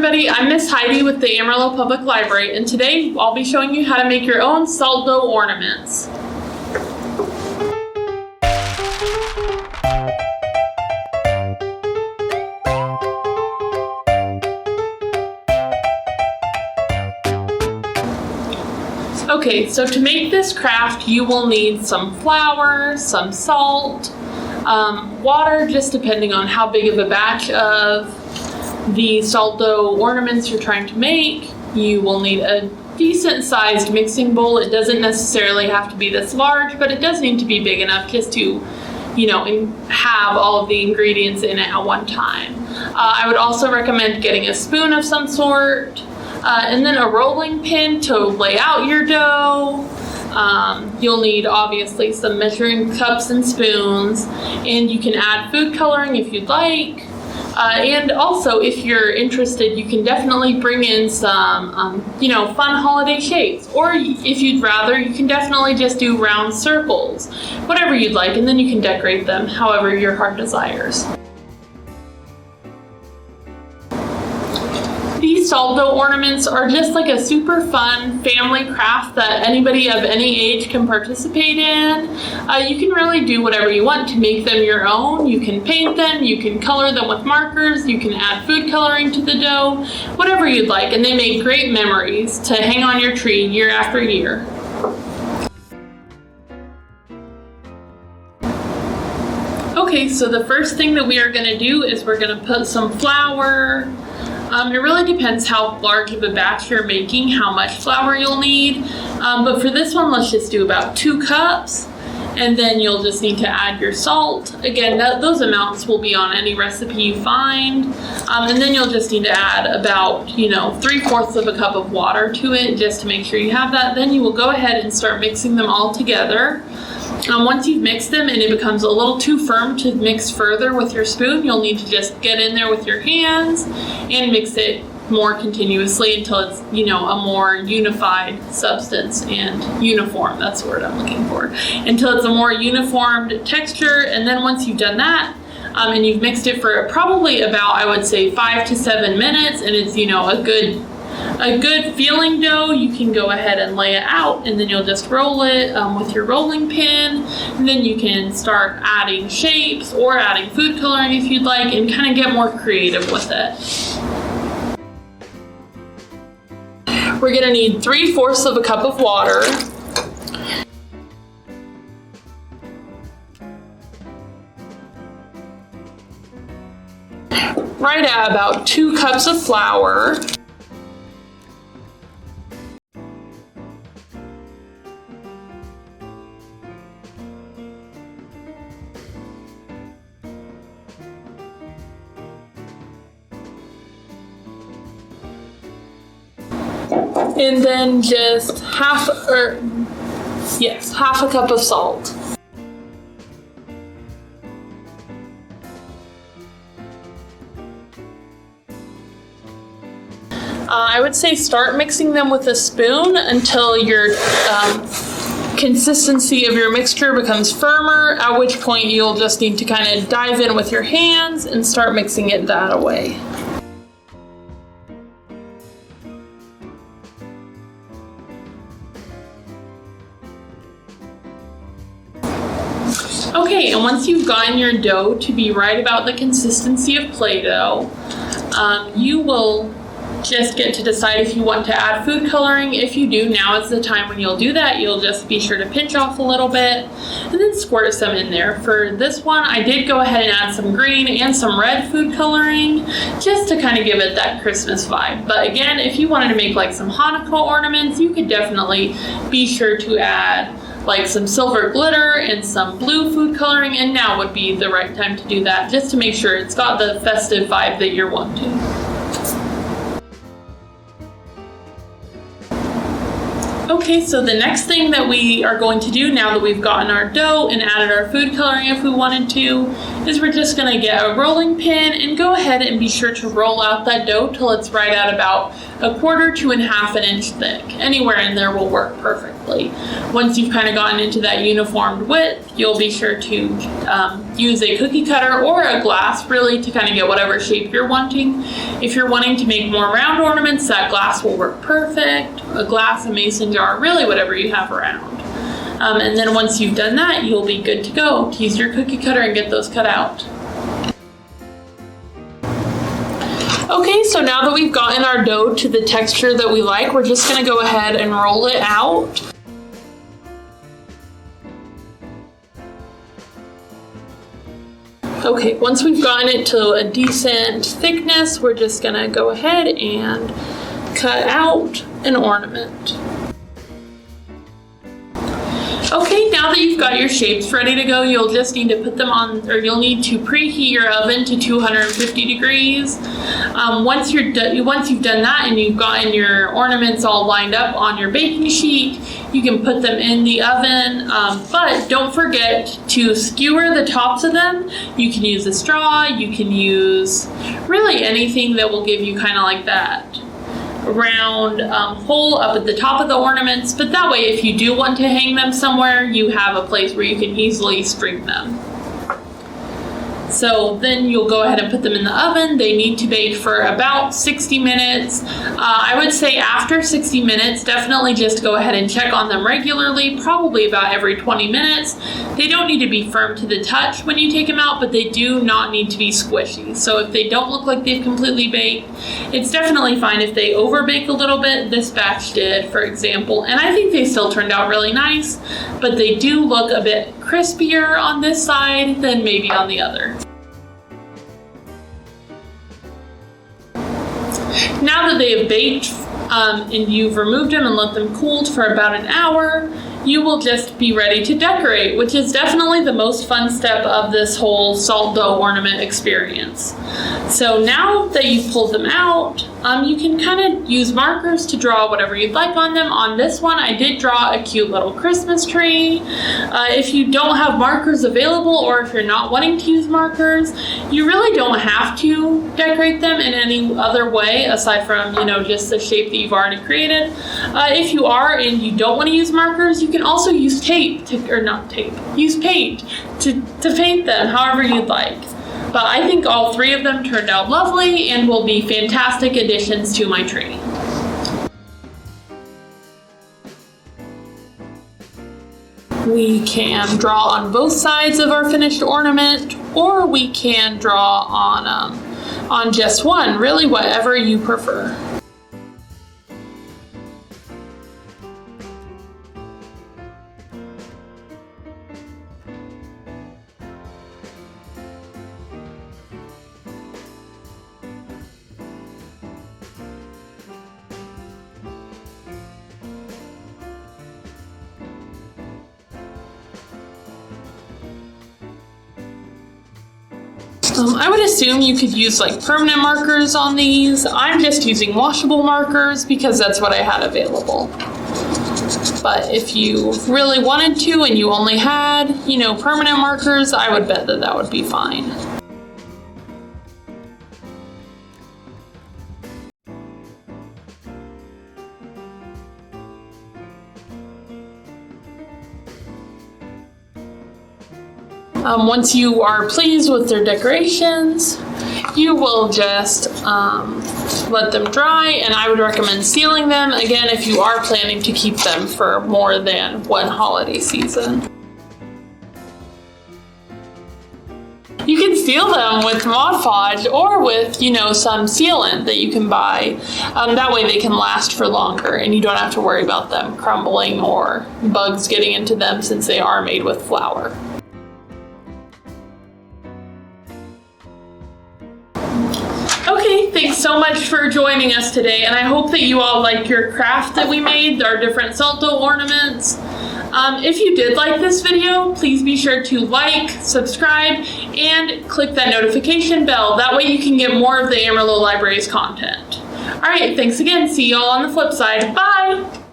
everybody, I'm Miss Heidi with the Amarillo Public Library, and today I'll be showing you how to make your own salt dough ornaments. Okay, so to make this craft, you will need some flour, some salt, water, just depending on how big of a batch of the salt dough ornaments you're trying to make. You will need a decent sized mixing bowl. It doesn't necessarily have to be this large, but it does need to be big enough just to, have all of the ingredients in it at one time. I would also recommend getting a spoon of some sort, and then a rolling pin to lay out your dough. You'll need obviously some measuring cups and spoons, and you can add food coloring if you'd like. And also, if you're interested, you can definitely bring in some, fun holiday shapes. Or if you'd rather, you can definitely just do round circles, whatever you'd like, and then you can decorate them however your heart desires. These salt dough ornaments are just like a super fun family craft that anybody of any age can participate in. You can really do whatever you want to make them your own. You can paint them, you can color them with markers, you can add food coloring to the dough, whatever you'd like, and they make great memories to hang on your tree year after year. Okay, so the first thing that we are going to do is we're going to put some flour. It really depends how large of a batch you're making, how much flour you'll need. But for this one, let's just do about 2 cups. And then you'll just need to add your salt. Again, those amounts will be on any recipe you find. And then you'll just need to add about, 3/4 of a cup of water to it just to make sure you have that. Then you will go ahead and start mixing them all together. Once you've mixed them and it becomes a little too firm to mix further with your spoon, you'll need to just get in there with your hands and mix it more continuously until it's, a more unified substance and uniform. That's the word I'm looking for. Until it's a more uniformed texture. And then once you've done that, and you've mixed it for probably about, I would say, 5 to 7 minutes, and it's, a good feeling dough, you can go ahead and lay it out, and then you'll just roll it with your rolling pin. And then you can start adding shapes or adding food coloring if you'd like, and kind of get more creative with it. We're going to need 3/4 of a cup of water. Right at about 2 cups of flour. And then just half a cup of salt. I would say start mixing them with a spoon until your consistency of your mixture becomes firmer, at which point you'll just need to kind of dive in with your hands and start mixing it that way. Okay, and once you've gotten your dough to be right about the consistency of Play-Doh, you will just get to decide if you want to add food coloring. If you do, now is the time when you'll do that. You'll just be sure to pinch off a little bit and then squirt some in there. For this one, I did go ahead and add some green and some red food coloring just to kind of give it that Christmas vibe. But again, if you wanted to make like some Hanukkah ornaments, you could definitely be sure to add like some silver glitter and some blue food coloring, and now would be the right time to do that just to make sure it's got the festive vibe that you're wanting. Okay, so the next thing that we are going to do now that we've gotten our dough and added our food coloring if we wanted to, is we're just going to get a rolling pin and go ahead and be sure to roll out that dough till it's right at about 1/4 to 1/2 inch thick. Anywhere in there will work perfectly. Once you've kind of gotten into that uniformed width, you'll be sure to use a cookie cutter or a glass really to kind of get whatever shape you're wanting. If you're wanting to make more round ornaments, that glass will work perfect. A glass, a mason jar, really whatever you have around. And then once you've done that, you'll be good to go to use your cookie cutter and get those cut out. Okay, so now that we've gotten our dough to the texture that we like, we're just gonna go ahead and roll it out. Okay, once we've gotten it to a decent thickness, we're just gonna go ahead and cut out an ornament. Okay, now that you've got your shapes ready to go, you'll just need to put them on, or you'll need to preheat your oven to 250 degrees. Once you've done that and you've gotten your ornaments all lined up on your baking sheet, you can put them in the oven, but don't forget to skewer the tops of them. You can use a straw, you can use really anything that will give you kind of like that round hole up at the top of the ornaments, but that way if you do want to hang them somewhere, you have a place where you can easily string them. So then you'll go ahead and put them in the oven. They need to bake for about 60 minutes. I would say after 60 minutes, definitely just go ahead and check on them regularly, probably about every 20 minutes. They don't need to be firm to the touch when you take them out, but they do not need to be squishy. So if they don't look like they've completely baked, it's definitely fine if they overbake a little bit. This batch did, for example, and I think they still turned out really nice, but they do look a bit crispier on this side than maybe on the other. Now that they have baked and you've removed them and let them cool for about an hour, you will just be ready to decorate, which is definitely the most fun step of this whole salt dough ornament experience. So now that you've pulled them out, you can kind of use markers to draw whatever you'd like on them. On this one, I did draw a cute little Christmas tree. If you don't have markers available, or if you're not wanting to use markers, you really don't have to decorate them in any other way aside from, just the shape that you've already created. If you are and you don't want to use markers, you can also use use paint to paint them however you'd like. But I think all three of them turned out lovely and will be fantastic additions to my tree. We can draw on both sides of our finished ornament, or we can draw on just one, really whatever you prefer. I would assume you could use like permanent markers on these. I'm just using washable markers because that's what I had available. But if you really wanted to and you only had, permanent markers, I would bet that would be fine. Once you are pleased with their decorations, you will just let them dry, and I would recommend sealing them, again, if you are planning to keep them for more than one holiday season. You can seal them with Mod Podge or with, some sealant that you can buy. That way they can last for longer and you don't have to worry about them crumbling or bugs getting into them since they are made with flour. Okay, thanks so much for joining us today, and I hope that you all like your craft that we made, our different salt dough ornaments. If you did like this video, please be sure to like, subscribe, and click that notification bell. That way you can get more of the Amarillo Library's content. All right, thanks again. See you all on the flip side. Bye!